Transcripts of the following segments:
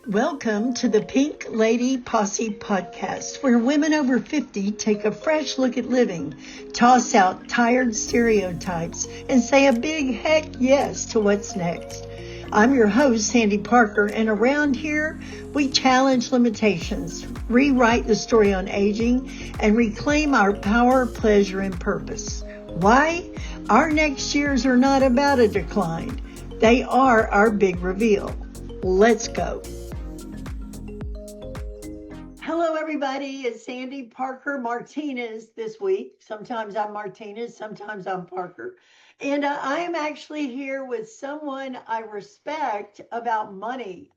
Welcome to the Pink Lady Posse podcast, where women over 50 take a fresh look at living, toss out tired stereotypes, and say a big heck yes to what's next. I'm your host, Sandy Parker, and around here, we challenge limitations, rewrite the story on aging, and reclaim our power, pleasure, and purpose. Why? Our next years are not about a decline. They are our big reveal. Let's go. Hello, everybody. It's Sandy Parker Martinez this week. Sometimes I'm Martinez, sometimes I'm Parker. And I am actually here with someone I respect about money.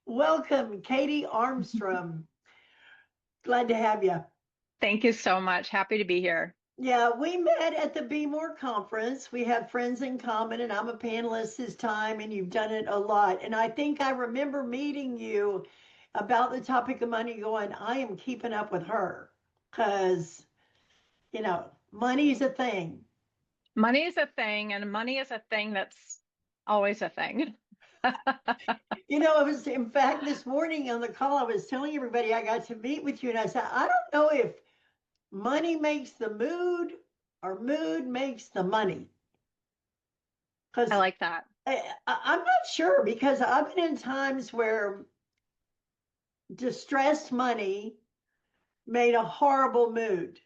Welcome, Katie Armstrong. Glad to have you. Thank you so much. Happy to be here. Yeah, we met at the Be More conference. We have friends in common, and I'm a panelist this time, and you've done it a lot. And I think I remember meeting you about the topic of money going, I am keeping up with her because, money's a thing. Money is a thing, and money is a thing that's always a thing. It was, in fact, this morning on the call, I was telling everybody I got to meet with you, and I said, I don't know if money makes the mood or mood makes the money. Because I like that. I'm not sure, because I've been in times where distressed money made a horrible mood.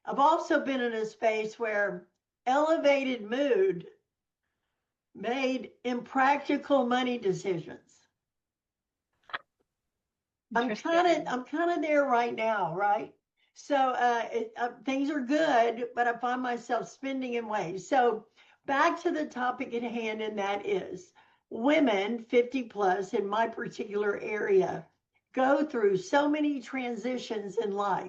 I've also been in a space where elevated mood made impractical money decisions. I'm kind of there right now, right? So things are good, but I find myself spending in ways. So back to the topic at hand, and that is women 50 plus in my particular area go through so many transitions in life.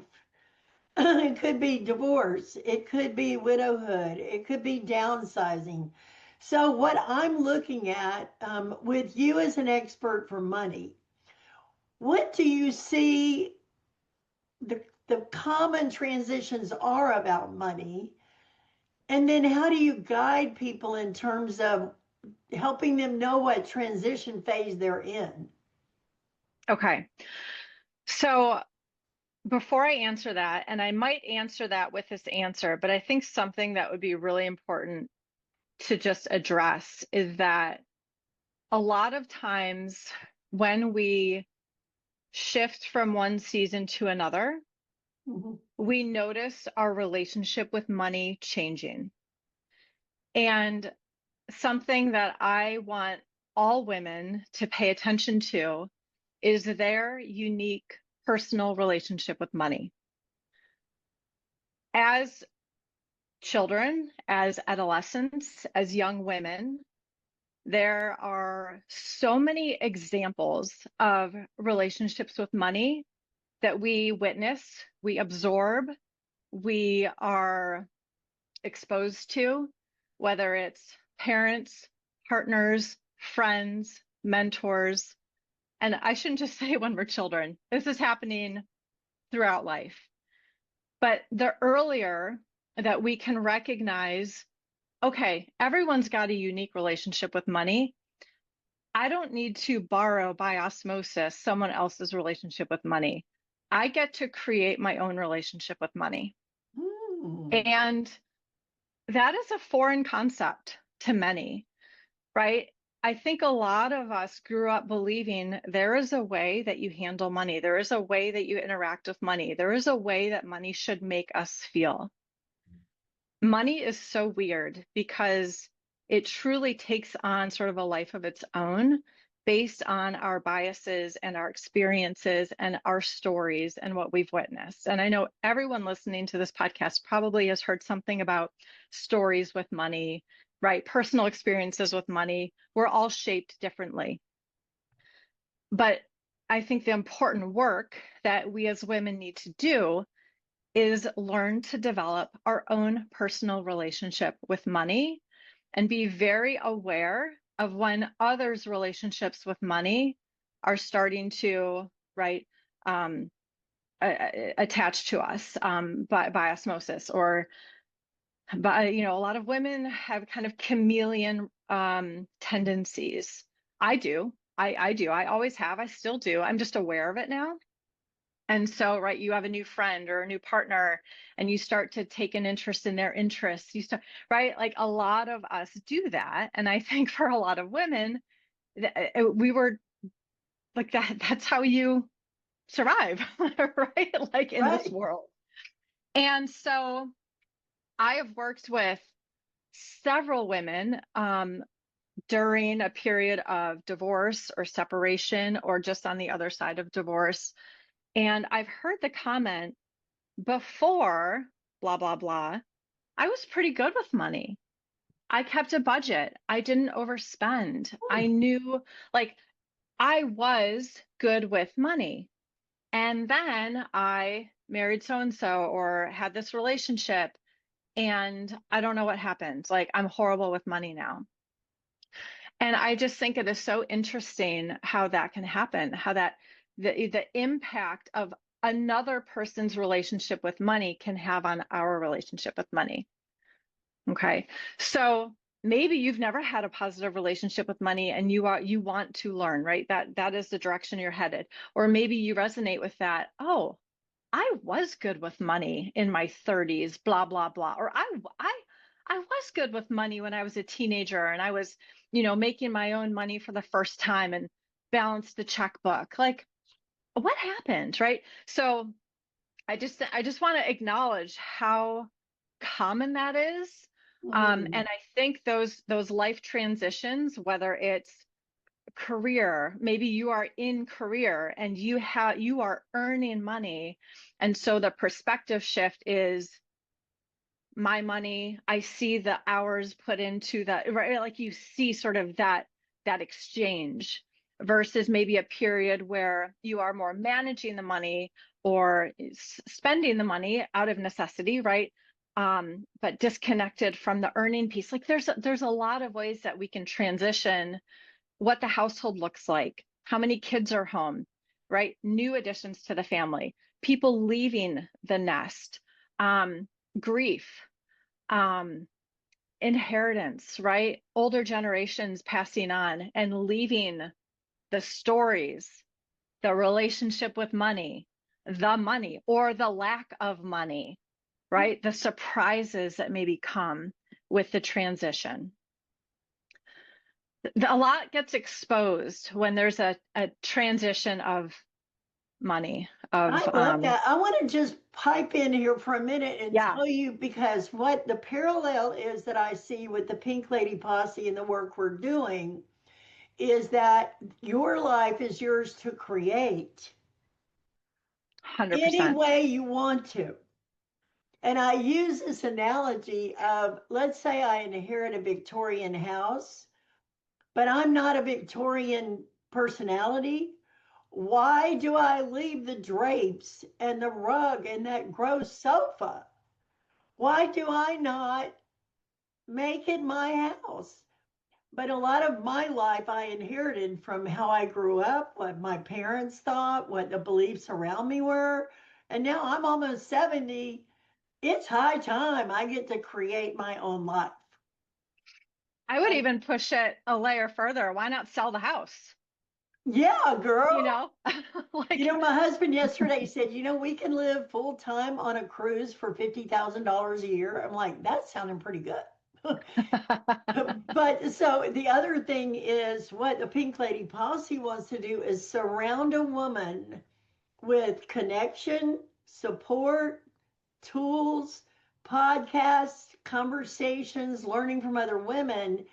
It could be divorce, it could be widowhood, it could be downsizing. So, what I'm looking at with you as an expert for money, what do you see the common transitions are about money? And then, how do you guide people in terms of helping them know what transition phase they're in? Okay. So before I answer that, and I might answer that with this answer, but I think something that would be really important to just address is that a lot of times when we shift from one season to another, Mhm. we notice our relationship with money changing. And something that I want all women to pay attention to is their unique personal relationship with money. As children, as adolescents, as young women, there are so many examples of relationships with money that we witness, we absorb, we are exposed to, whether it's parents, partners, friends, mentors. And I shouldn't just say when we're children, this is happening throughout life. But the earlier that we can recognize, okay, everyone's got a unique relationship with money. I don't need to borrow by osmosis someone else's relationship with money. I get to create my own relationship with money. And that is a foreign concept to many, right? I think a lot of us grew up believing there is a way that you handle money. There is a way that you interact with money. There is a way that money should make us feel. Money is so weird because it truly takes on sort of a life of its own based on our biases and our experiences and our stories and what we've witnessed. And I know everyone listening to this podcast probably has heard something about stories with money, right? Personal experiences with money. We're all shaped differently. But I think the important work that we as women need to do is learn to develop our own personal relationship with money and be very aware of when others' relationships with money are starting to, right, attach to us by osmosis, or by, a lot of women have kind of chameleon tendencies. I do. I do. I always have. I still do. I'm just aware of it now. And so, right, you have a new friend or a new partner, and you start to take an interest in their interests. You start, right? Like a lot of us do that. And I think for a lot of women, we were like that. That's how you survive, right? Like in this Right. world. And so I have worked with several women during a period of divorce or separation or just on the other side of divorce. And I've heard the comment before, blah, blah, blah, I was pretty good with money. I kept a budget. I didn't overspend. I knew, like, I was good with money. And then I married so and so or had this relationship, and I don't know what happened. Like, I'm horrible with money now. And I just think it is so interesting how that can happen, how that the impact of another person's relationship with money can have on our relationship with money. Okay. So maybe you've never had a positive relationship with money and you want to learn, right? That is the direction you're headed. Or maybe you resonate with that. Oh, I was good with money in my 30s, blah, blah, blah. Or I was good with money when I was a teenager and I was, making my own money for the first time and balanced the checkbook. Like, what happened, right? So I just want to acknowledge how common that is. Mm. And I think those life transitions, whether it's career, maybe you are in career and you are earning money, and so the perspective shift is my money. I see the hours put into that, right? Like you see sort of that exchange versus maybe a period where you are more managing the money or spending the money out of necessity, right? But disconnected from the earning piece. Like there's a lot of ways that we can transition what the household looks like, how many kids are home, right? New additions to the family, people leaving the nest, grief, um, inheritance, right? Older generations passing on and leaving the stories, the relationship with money, the money or the lack of money, right? The surprises that maybe come with the transition. A lot gets exposed when there's a transition of money, I of, love that. I want to just pipe in here for a minute and yeah, tell you because what the parallel is that I see with the Pink Lady Posse and the work we're doing is that your life is yours to create any 100%. way you want to. And I use this analogy of let's say I inherit a Victorian house, but I'm not a Victorian personality. Why do I leave the drapes and the rug and that gross sofa? Why do I not make it my house? But a lot of my life I inherited from how I grew up, what my parents thought, what the beliefs around me were. And now I'm almost 70. It's high time I get to create my own life. I would And even push it a layer further. Why not sell the house? yeah, You girl. know, like, My husband yesterday said, we can live full time on a cruise for $50,000 a year. I'm like, that's sounding pretty good. But so the other thing is what the Pink Lady Posse wants to do is surround a woman with connection, support, tools, podcasts, conversations, learning from other women.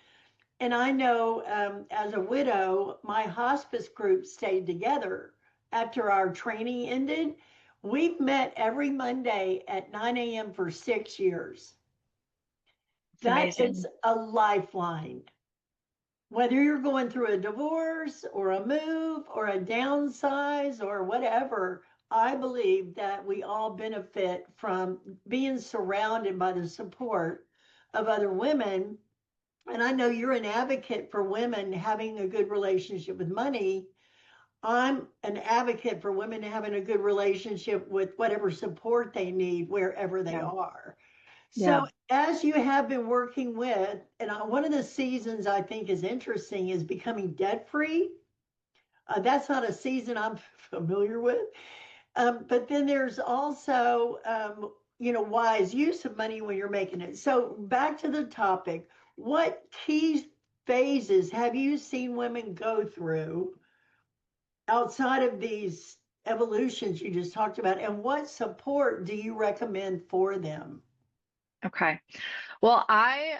And I know as a widow, my hospice group stayed together after our training ended. We've met every Monday at 9 a.m. for 6 years. it's That amazing. is a lifeline. Whether you're going through a divorce or a move or a downsize or whatever, I believe that we all benefit from being surrounded by the support of other women. And I know you're an advocate for women having a good relationship with money. I'm an advocate for women having a good relationship with whatever support they need wherever they Yeah. are. So, Yeah. as you have been working with, and one of the seasons I think is interesting is becoming debt free. That's not a season I'm familiar with. But then there's also, wise use of money when you're making it. So back to the topic, what key phases have you seen women go through outside of these evolutions you just talked about, and what support do you recommend for them? Okay. Well, I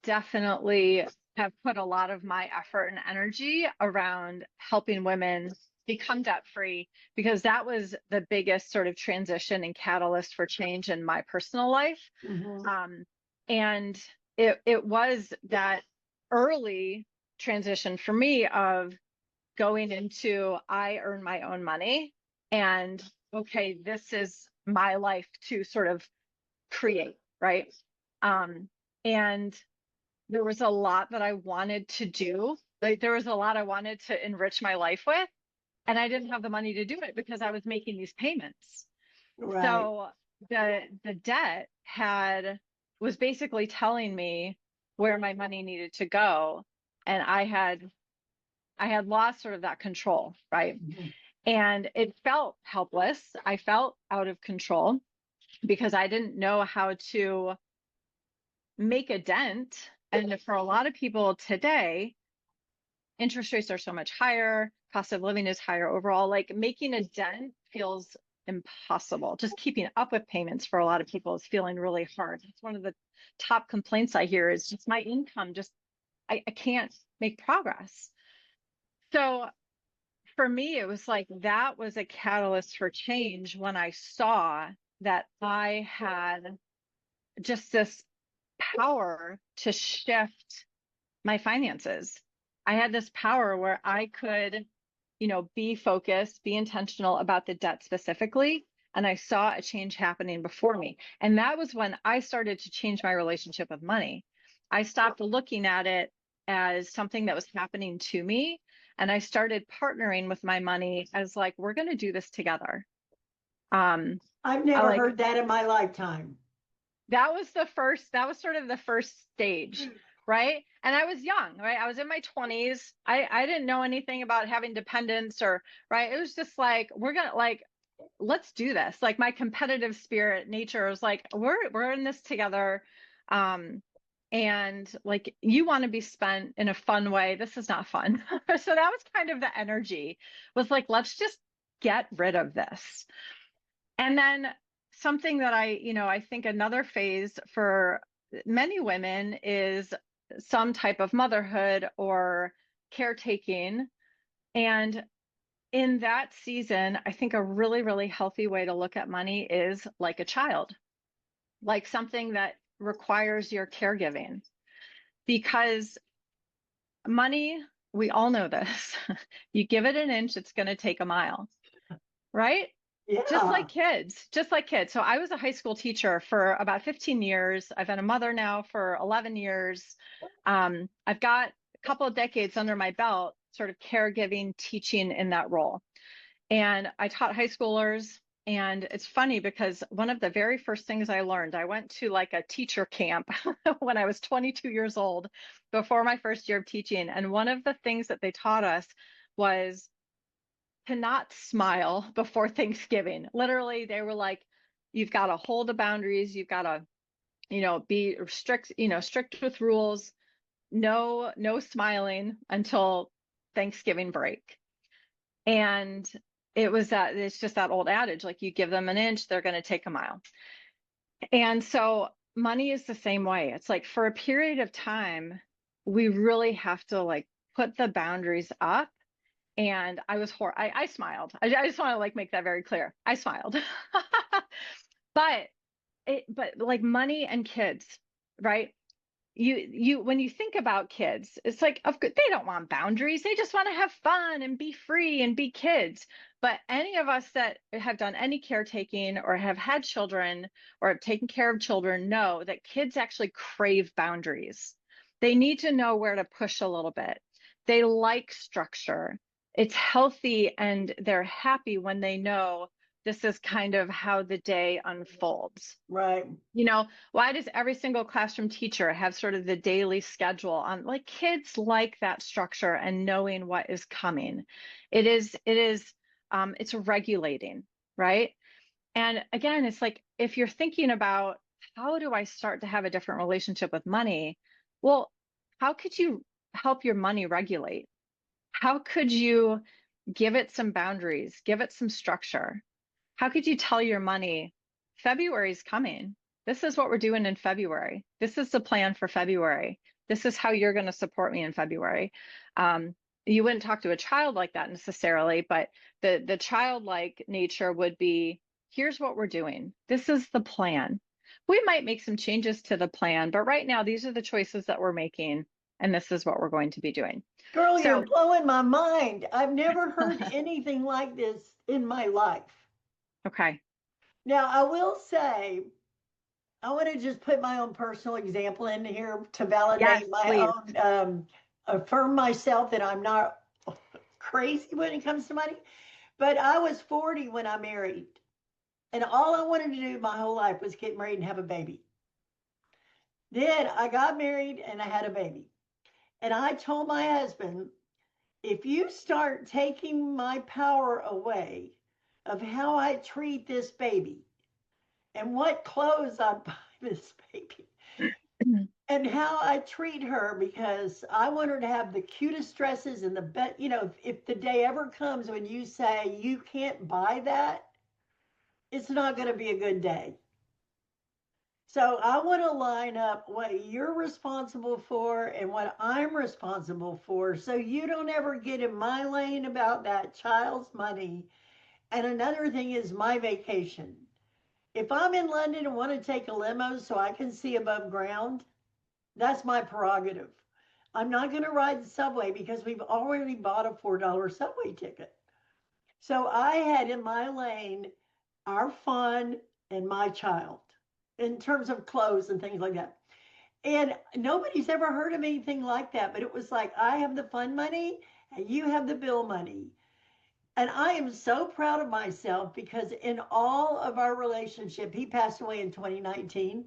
definitely have put a lot of my effort and energy around helping women become debt free because that was the biggest sort of transition and catalyst for change in my personal life. Hmm. Um, and it was that early transition for me of going into I earn my own money and okay, this is my life to sort of create, right? Um, and there was a lot that I wanted to do. Like there was a lot I wanted to enrich my life with, and I didn't have the money to do it because I was making these payments. Right. So the debt had was basically telling me where my money needed to go, and I had lost sort of that control, right? Mhm. And it felt helpless. I felt out of control because I didn't know how to make a dent. And for a lot of people today, interest rates are so much higher, cost of living is higher overall. Like making a dent feels impossible. Just keeping up with payments for a lot of people is feeling really hard. It's one of the top complaints I hear is just my income, just I can't make progress. So for me, it was like that was a catalyst for change when I saw that I had just this power to shift my finances. I had this power where I could, be focused, be intentional about the debt specifically. And I saw a change happening before me. And that was when I started to change my relationship with money. I stopped looking at it as something that was happening to me. And I started partnering with my money as like, we're going to do this together. Um, I've I never like heard that in my lifetime. that was sort of the first stage, right? And I was young, right? I was in my 20s. I didn't know anything about having dependents or right. It was just like we're gonna like let's do this. Like my competitive spirit nature was like we're in this together. Um and like you want to be spent in a fun way. This is not fun. So that was kind of the energy was like let's just get rid of this. And then something that I think another phase for many women is some type of motherhood or caretaking. And in that season, I think a really, really healthy way to look at money is like a child, like something that requires your caregiving. Because money, we all know this. You give it an inch, it's going to take a mile, right? Yeah. Just like kids. So I was a high school teacher for about 15 years. I've been a mother now for 11 years. I've got a couple of decades under my belt, sort of caregiving, teaching in that role. And I taught high schoolers. And it's funny because one of the very first things I learned, I went to like a teacher camp when I was 22 years old before my first year of teaching. And one of the things that they taught us was to not smile before Thanksgiving. Literally, they were like, you've got to hold the boundaries, you've got to, be strict, strict with rules, no smiling until Thanksgiving break. And it's just that old adage, like you give them an inch, they're going to take a mile. And so money is the same way. It's like for a period of time, we really have to like put the boundaries up and I smiled. I just want to like make that very clear. I smiled. But but like money and kids, right? When you think about kids, it's like of course they don't want boundaries. They just want to have fun and be free and be kids. But any of us that have done any caretaking or have had children or have taken care of children know that kids actually crave boundaries. They need to know where to push a little bit. They like structure. It's healthy and they're happy when they know this is kind of how the day unfolds. Right. You know, why does every single classroom teacher have sort of the daily schedule on, like, kids like that structure and knowing what is coming. It's regulating, right? And again, it's like, if you're thinking about how do I start to have a different relationship with money? Well, how could you help your money regulate? How could you give it some boundaries, give it some structure? How could you tell your money, February's coming? This is what we're doing in February. This is the plan for February. This is how you're going to support me in February. Um, you wouldn't talk to a child like that necessarily, but the childlike nature would be, here's what we're doing. This is the plan. We might make some changes to the plan, but right now these are the choices that we're making, and this is what we're going to be doing. Girl, you're So, blowing my mind. I've never heard anything like this in my life. okay. Now, I will say, I want to just put my own personal example in here to Yes, validate my please. own, affirm myself that I'm not crazy when it comes to money. But I was 40 when I married, and all I wanted to do my whole life was get married and have a baby. Then I got married and I had a baby. And I told my husband, if you start taking my power away of how I treat this baby and what clothes I buy this baby and how I treat her, because I want her to have the cutest dresses and the best, if the day ever comes when you say you can't buy that, it's not going to be a good day. So I want to line up what you're responsible for and what I'm responsible for, so you don't ever get in my lane about that child's money. And another thing is my vacation. If I'm in London and want to take a limo so I can see above ground, that's my prerogative. I'm not going to ride the subway because we've already bought a $4 subway ticket. So I had in my lane our fun and my child in terms of clothes and things like that. And nobody's ever heard of anything like that. But it was like, I have the fun money and you have the bill money. And I am so proud of myself because in all of our relationship, he passed away in 2019.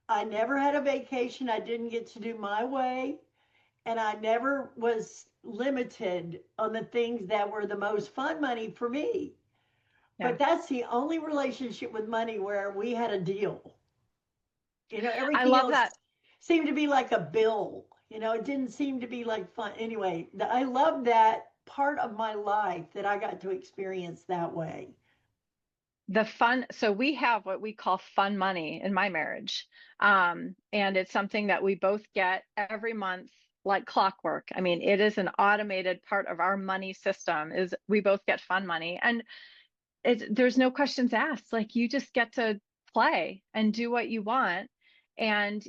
I never had a vacation I didn't get to do my way. And I never was limited on the things that were the most fun money for me. Yeah. But that's the only relationship with money where we had a deal. I Everything love else that. seemed to be like a bill. It didn't seem to be like fun. Anyway, I love that part of my life that I got to experience that way. The fun, so we have what we call fun money in my marriage. And it's something that we both get every month, like clockwork. I mean, it is an automated part of our money system, is we both get fun money. And there's no questions asked. Like, you just get to play and do what you want. And,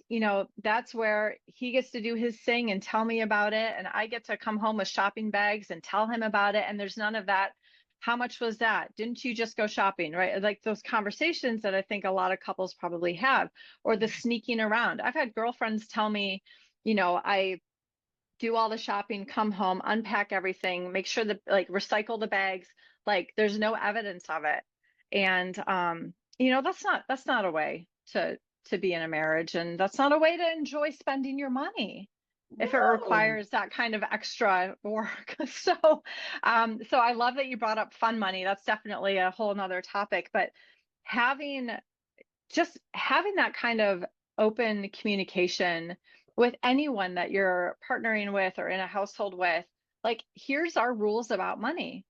that's where he gets to do his thing and tell me about it. And I get to come home with shopping bags and tell him about it. And there's none of that. How much was that? Didn't you just go shopping? Right? Like those conversations that I think a lot of couples probably have, or the sneaking around. I've had girlfriends tell me, I do all the shopping, come home, unpack everything, make sure that, like, recycle the bags, like there's no evidence of it. And that's not a way to be in a marriage, and that's not a way to enjoy spending your money if it No. requires that kind of extra work. So I love that you brought up fun money. That's definitely a whole nother topic, but having having that kind of open communication with anyone that you're partnering with or in a household with, like, here's our rules about money,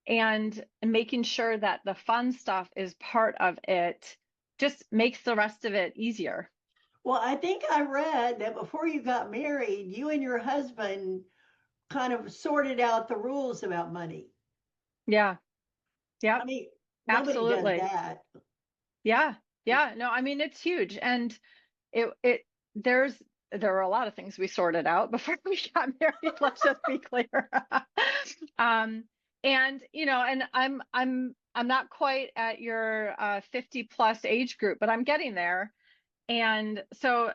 and making sure that the fun stuff is part of it just makes the rest of it easier. Well, I think I read that before you got married, you and your husband kind of sorted out the rules about money. Yeah. I Yep. mean, nobody does Absolutely. that. Yeah. Yeah. No, I mean, it's huge. And it there's there were a lot of things we sorted out before we got married, let's just be clear. um and and I'm not quite at your 50 plus age group, but I'm getting there. And so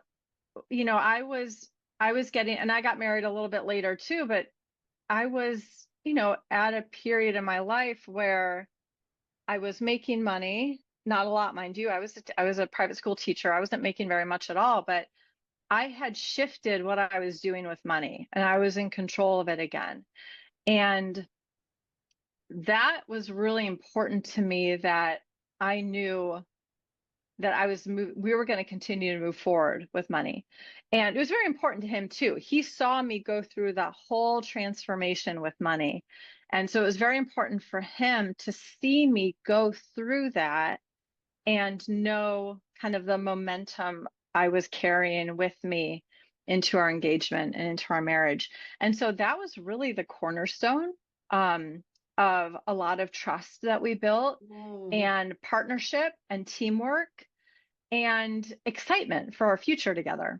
I was getting, and I got married a little bit later too, but I was at a period in my life where I was making money, not a lot, mind you. I was a private school teacher. I wasn't making very much at all, but I had shifted what I was doing with money and I was in control of it again. And that was really important to me that I knew that we were going to continue to move forward with money. And it was very important to him too. He saw me go through that whole transformation with money. And so it was very important for him to see me go through that and know kind of the momentum I was carrying with me into our engagement and into our marriage. And so that was really the cornerstone of a lot of trust that we built Mm. and partnership and teamwork and excitement for our future together,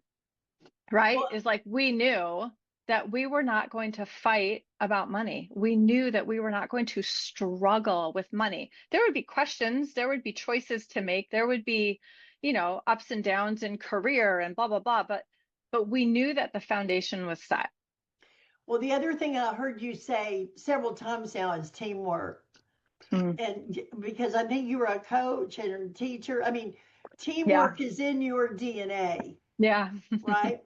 right? Well, Is like we knew that we were not going to fight about money. We knew that we were not going to struggle with money. There would be questions, there would be choices to make, there would be, ups and downs in career and blah blah blah, but we knew that the foundation was set. well, the other thing I heard you say several times now is teamwork. Mm, And because I think you were a coach and a teacher, I mean, yeah. teamwork is in your DNA, Yeah. right?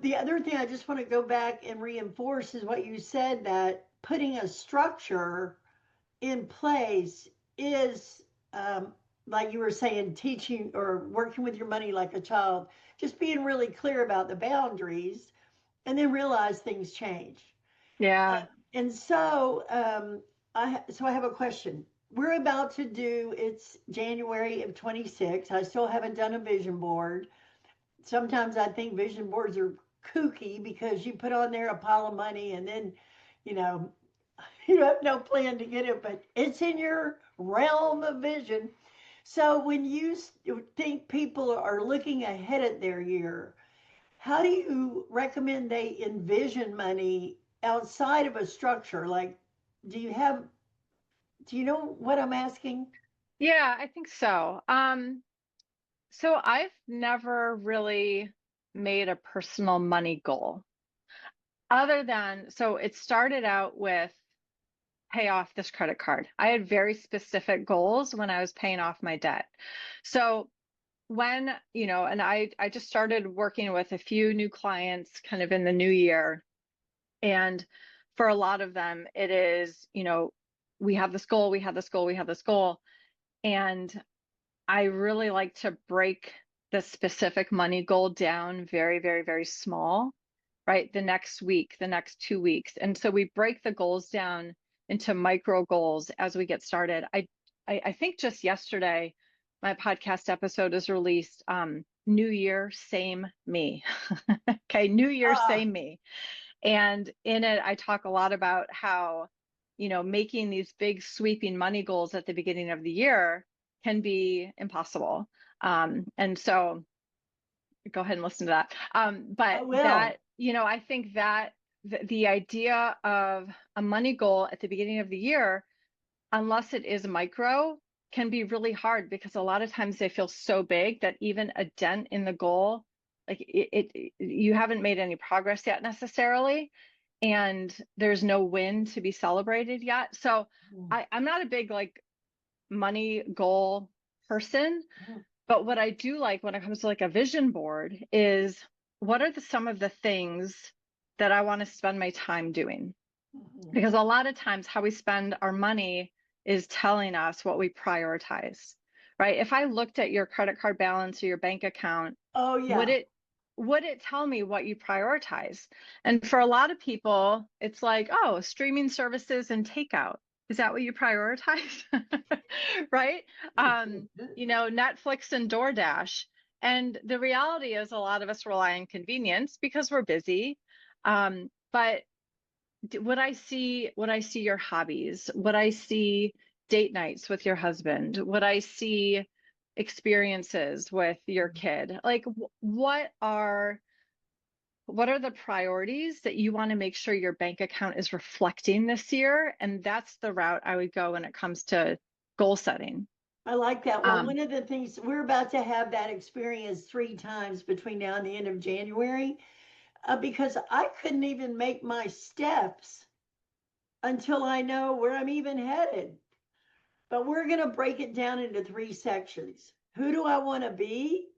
The other thing I just want to go back and reinforce is what you said, that putting a structure in place is, like you were saying, teaching or working with your money like a child, just being really clear about the boundaries and then realize things change. Yeah. And so, I have a question. We're about to do, it's January of 26. I still haven't done a vision board. Sometimes I think vision boards are kooky because you put on there a pile of money and then, you know, you have no plan to get it, but it's in your realm of vision. So when you think people are looking ahead at their year, how do you recommend they envision money outside of a structure? Like, do you have, do you know what I'm asking? Yeah, I think so. So I've never really made a personal money goal other than, so it started out with pay off this credit card. I had very specific goals when I was paying off my debt. So when, and I just started working with a few new clients kind of in the new year. And for a lot of them, it is, we have this goal, we have this goal, we have this goal. And I really like to break the specific money goal down very, very, very small, right? The next week, the next 2 weeks. And so we break the goals down into micro goals as we get started. I think just yesterday, my podcast episode is released. New year, same me. Okay, new year, Ah, same me. And in it, I talk a lot about how, making these big sweeping money goals at the beginning of the year can be impossible. And so go ahead and listen to that. I But will. that, I think that the idea of a money goal at the beginning of the year, unless it is micro, can be really hard because a lot of times they feel so big that even a dent in the goal, like you haven't made any progress yet necessarily, and there's no win to be celebrated yet. So I'm not a big like money goal person, but what I do like when it comes to like a vision board is what are some of the things that I want to spend my time doing? Because a lot of times how we spend our money is telling us what we prioritize, right? If I looked at your credit card balance or your bank account, Oh, would yeah. it tell me what you prioritize? And for a lot of people, it's like, oh, streaming services and takeout. Is that what you prioritize? Right? Netflix and DoorDash. And the reality is a lot of us rely on convenience because we're busy. But would I see your hobbies? Would I see date nights with your husband? Would I see experiences with your kid? Like what are the priorities that you want to make sure your bank account is reflecting this year? And that's the route I would go when it comes to goal setting. I like that. Well, Um, one of the things we're about to have that experience 3 times between now and the end of January, because I couldn't even make my steps until I know where I'm even headed. but we're going to break it down into three sections. Who do I want to be?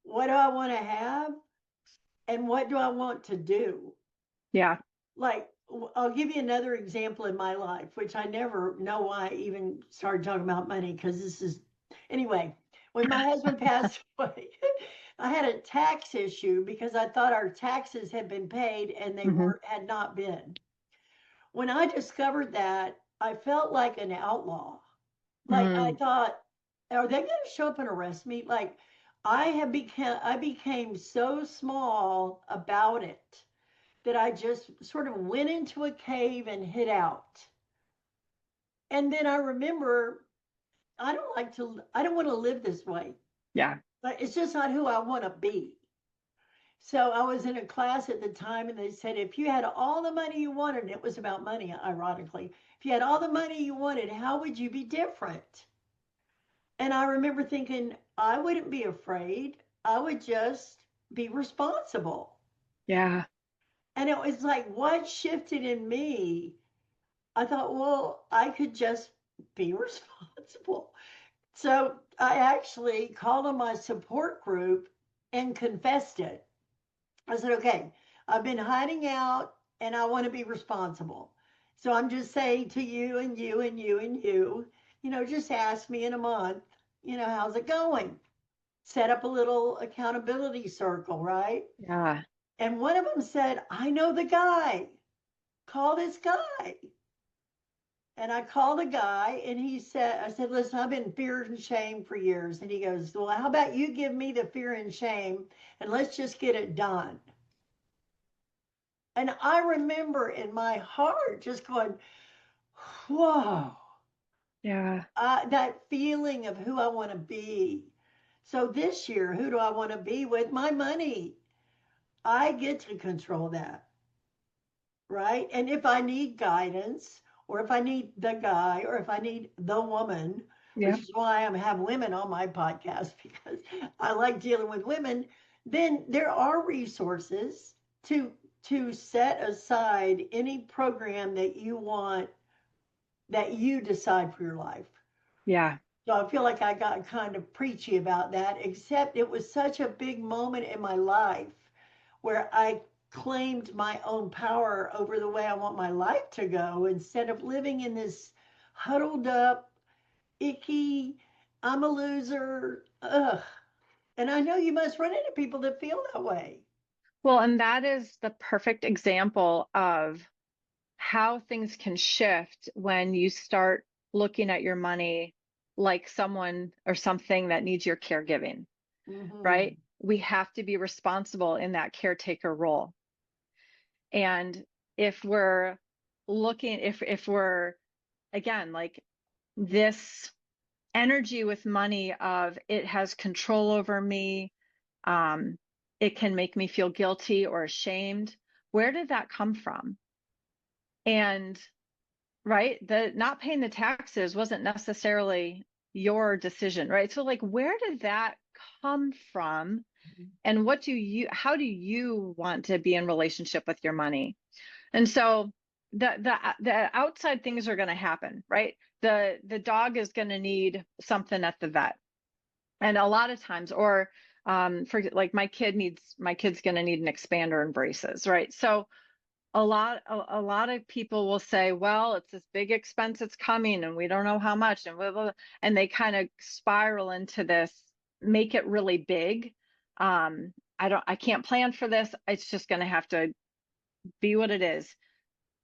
What do I want to have? And what do I want to do? Yeah. Like, I'll give you another example in my life, which I never know why I even started talking about money because this is, anyway, when my husband passed away, I had a tax issue because I thought our taxes had been paid and they Hmm. were had not been. When I discovered that, I felt like an outlaw. Like I Mm, thought, are they going to show up and arrest me? Like I became so small about it that I just sort of went into a cave and hid out. And then I remember I don't want to live this way. yeah. Like, it's just not who I want to be. So I was in a class at the time and they said, if you had all the money you wanted, and it was about money, ironically, if you had all the money you wanted, how would you be different? And I remember thinking, I wouldn't be afraid. I would just be responsible. Yeah. And it was like, what shifted in me? I thought, well, I could just be responsible. So I actually called on my support group and confessed it. I said, okay, I've been hiding out and I want to be responsible. So I'm just saying to you and you and you and you, just ask me in a month, how's it going? Set up a little accountability circle, right? Yeah. And one of them said, I know the guy. Call this guy. And I called a guy and I said, listen, I've been fear and shame for years. And he goes, well, how about you give me the fear and shame and let's just get it done. And I remember in my heart just going, whoa, Yeah. that feeling of who I want to be. So this year, who do I want to be with my money? I get to control that, right? And if I need guidance, or if I need the guy, or if I need the woman, which Yeah. is why I have women on my podcast because I like dealing with women, then there are resources to set aside any program that you want that you decide for your life. Yeah. So I feel like I got kind of preachy about that, except it was such a big moment in my life where I claimed my own power over the way I want my life to go instead of living in this huddled up, icky, I'm a loser, ugh. And I know you must run into people that feel that way. Well, and that is the perfect example of how things can shift when you start looking at your money like someone or something that needs your caregiving, Hmm. right? We have to be responsible in that caretaker role. And if we're if we're again like this energy with money of it has control over me, um, it can make me feel guilty or ashamed. Where did that come from? And right, the not paying the taxes wasn't necessarily your decision, right? So like, where did that come from? And how do you want to be in relationship with your money? And so the outside things are going to happen, right? The dog is going to need something at the vet. And a lot of times, or for like my kid's going to need an expander and braces, right? So a lot of people will say, well, it's this big expense that's coming and we don't know how much and blah, blah, blah. And they kind of spiral into this, make it really big. I can't plan for this. It's just going to have to be what it is.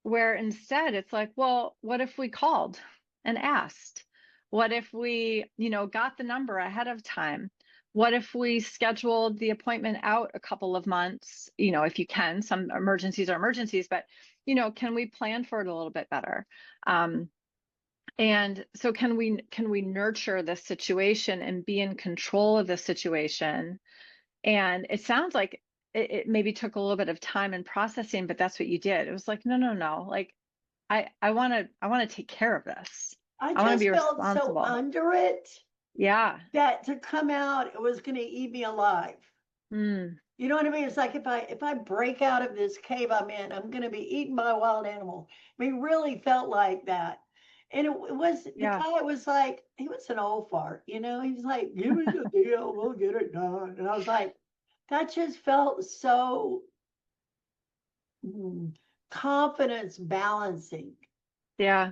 Where instead it's like, well, what if we called and asked? What if we, got the number ahead of time? What if we scheduled the appointment out a couple of months? If you can, some emergencies are emergencies, but, can we plan for it a little bit better? Um, and so can we nurture this situation and be in control of the situation? And it sounds like it maybe took a little bit of time and processing, but that's what you did. It was like, no, no, no. Like I want to take care of this. I I want to just be felt so responsible. under it Yeah. that to come out, it was going to eat me alive. Mm, You know what I mean? It's like if I break out of this cave I'm in, I'm going to be eaten by a wild animal. I mean, really felt like that. And it was the Yeah. guy was like, he was an old fart, you know. He was like, "Give me the deal, we'll get it done." And I was like, that just felt so mm, confidence balancing. Yeah.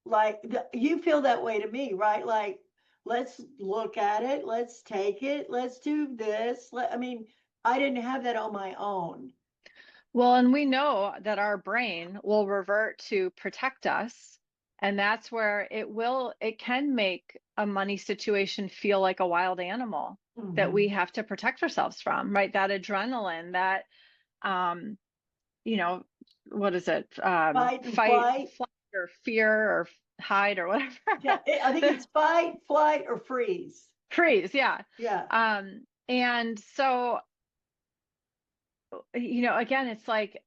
Like you feel that way to me, right? Like, let's look at it, let's take it, let's do this. I mean, I didn't have that on my own. Well, and we know that our brain will revert to protect us. And that's where it can make a money situation feel like a wild animal that we Mhm. have to protect ourselves from, right? That adrenaline, that, um, you know, what is it? Fight and Fight, flight. flight, or fear, or hide, or whatever. Yeah, I think The it's fight, flight, or freeze. freeze, yeah. Yeah. And so again, it's like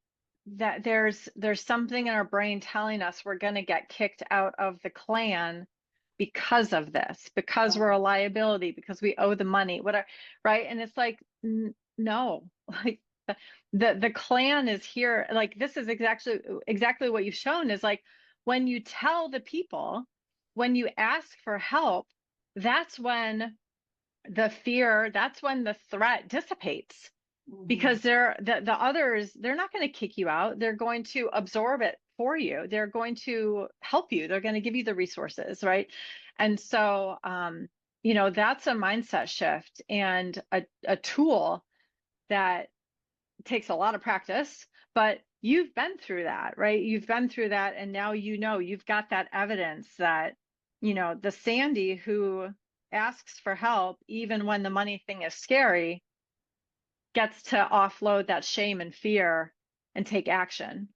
that there's something in our brain telling us we're going to get kicked out of the clan because of this, because we're a liability, because we owe the money, whatever, right? And it's like, no, like the clan is here. Like this is exactly what you've shown is like when you tell the people, when you ask for help, that's when the fear, that's when the threat dissipates Mhm. because the others, they're not going to kick you out. They're going to absorb it for you. They're going to help you. They're going to give you the resources, right? And so that's a mindset shift and a tool that takes a lot of practice, but you've been through that, right? You've been through that, and now you've got that evidence that the Sandy who asks for help even when the money thing is scary gets to offload that shame and fear and take action.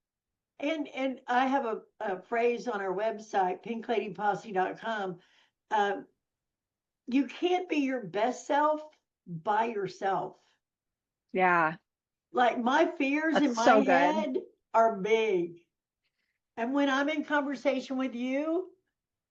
And I have a phrase on our website, pinkladyposse.com. Uh, you can't be your best self by yourself. Yeah, Like my fears that's in my so good. head are big. And when I'm in conversation with you,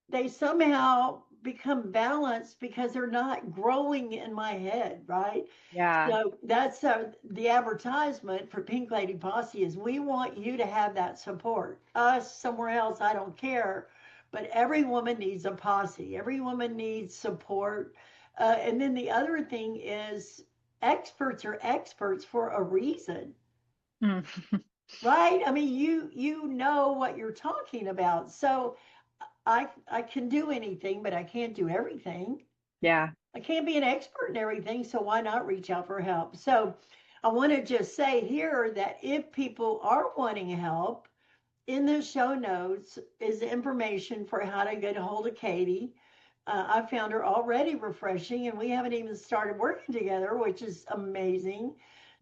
they somehow become balanced because they're not growing in my head, right? Yeah. So that's the advertisement for Pink Lady Posse is we want you to have that support. Us somewhere else, I don't care, but every woman needs a posse. Every woman needs support. And then the other thing is experts are experts for a reason, Mm. right? I mean, you know what you're talking about. So I can do anything, but I can't do everything. Yeah. I can't be an expert in everything, so why not reach out for help? So I want to just say here that if people are wanting help, in the show notes is information for how to get a hold of Katie. I found her already refreshing, and we haven't even started working together, which is amazing.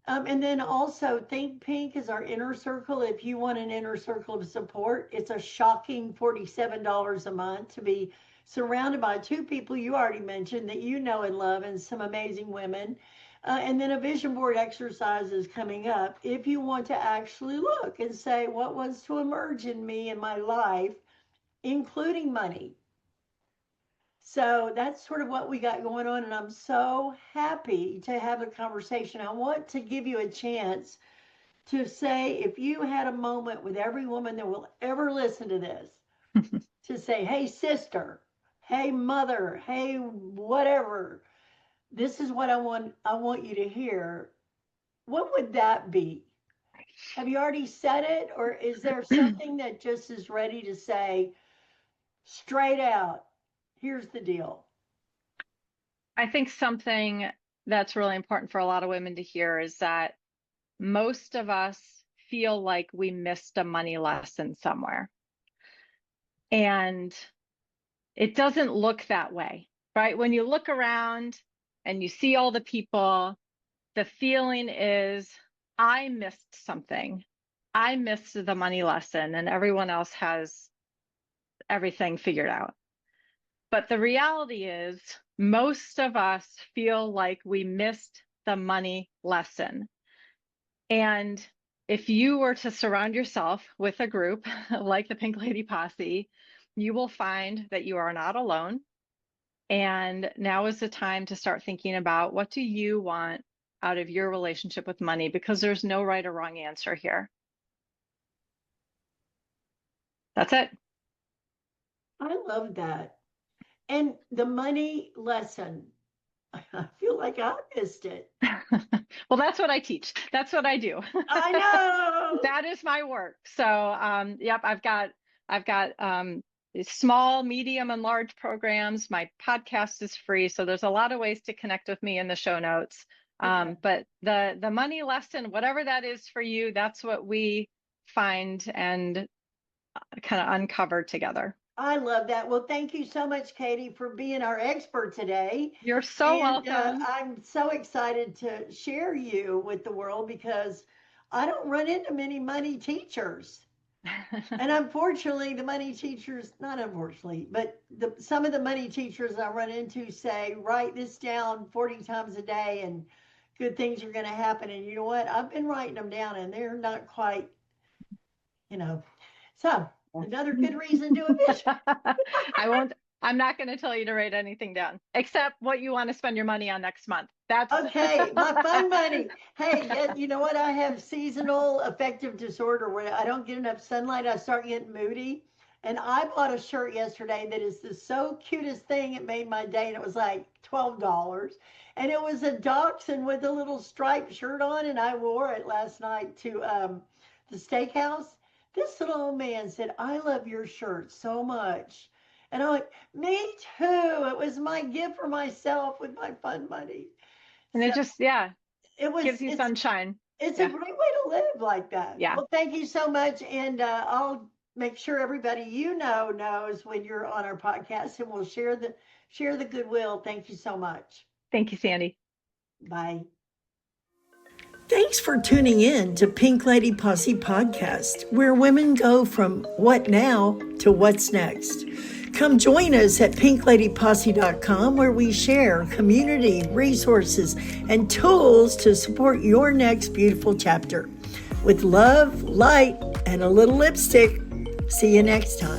And then also, Think Pink is our inner circle. If you want an inner circle of support, it's a shocking $47 a month to be surrounded by two people you already mentioned that you know and love, and some amazing women. And then a vision board exercise is coming up. If you want to actually look and say, what was to emerge in me in my life, including money. So that's sort of what we got going on. And I'm so happy to have a conversation. I want to give you a chance to say, if you had a moment with every woman that will ever listen to this, to say, hey, sister, hey, mother, hey, whatever, this is what I want you to hear. What would that be? Have you already said it, or is there something that just is ready to say straight out? Here's the deal. I think something that's really important for a lot of women to hear is that most of us feel like we missed a money lesson somewhere. And it doesn't look that way, right? When you look around and you see all the people, the feeling is, I missed something. I missed the money lesson, and everyone else has everything figured out. But the reality is, most of us feel like we missed the money lesson. And if you were to surround yourself with a group like the Pink Lady Posse, you will find that you are not alone. And now is the time to start thinking about what do you want out of your relationship with money, because there's no right or wrong answer here. That's it. I love that. And the money lesson, I feel like I missed it. Well, that's what I teach. That's what I do. I know. That is my work. So, yep, I've got small, medium, and large programs. My podcast is free, so there's a lot of ways to connect with me in the show notes. Okay. But the money lesson, whatever that is for you, that's what we find and kind of uncover together. I love that. Well, thank you so much, Katie, for being our expert today. You're so And welcome. I'm so excited to share you with the world because I don't run into many money teachers. And unfortunately, the money teachers, not unfortunately, but some of the money teachers I run into say, write this down 40 times a day and good things are going to happen. And you know what? I've been writing them down and they're not quite, you know. So another good reason to evict. I won't, I'm not going to tell you to write anything down except what you want to spend your money on next month. That's Okay, my fun money. Hey, yeah, you know what? I have seasonal affective disorder where I don't get enough sunlight. I start getting moody. And I bought a shirt yesterday that is the so cutest thing. It made my day, and it was like $12. And it was a dachshund with a little striped shirt on, and I wore it last night to the steakhouse. This little old man said, "I love your shirt so much." And I'm like, "Me too." It was my gift for myself with my fun money. and So it just, yeah, it was, gives you sunshine. it's a Yeah. great way to live like that. Yeah. Well, thank you so much. And I'll make sure everybody you know knows when you're on our podcast and we'll share the goodwill. Thank you so much. Thank you, Sandy. Bye. Thanks for tuning in to Pink Lady Posse Podcast, where women go from what now to what's next. Come join us at pinkladyposse.com, where we share community, resources, and tools to support your next beautiful chapter. With love, light, and a little lipstick. See you next time.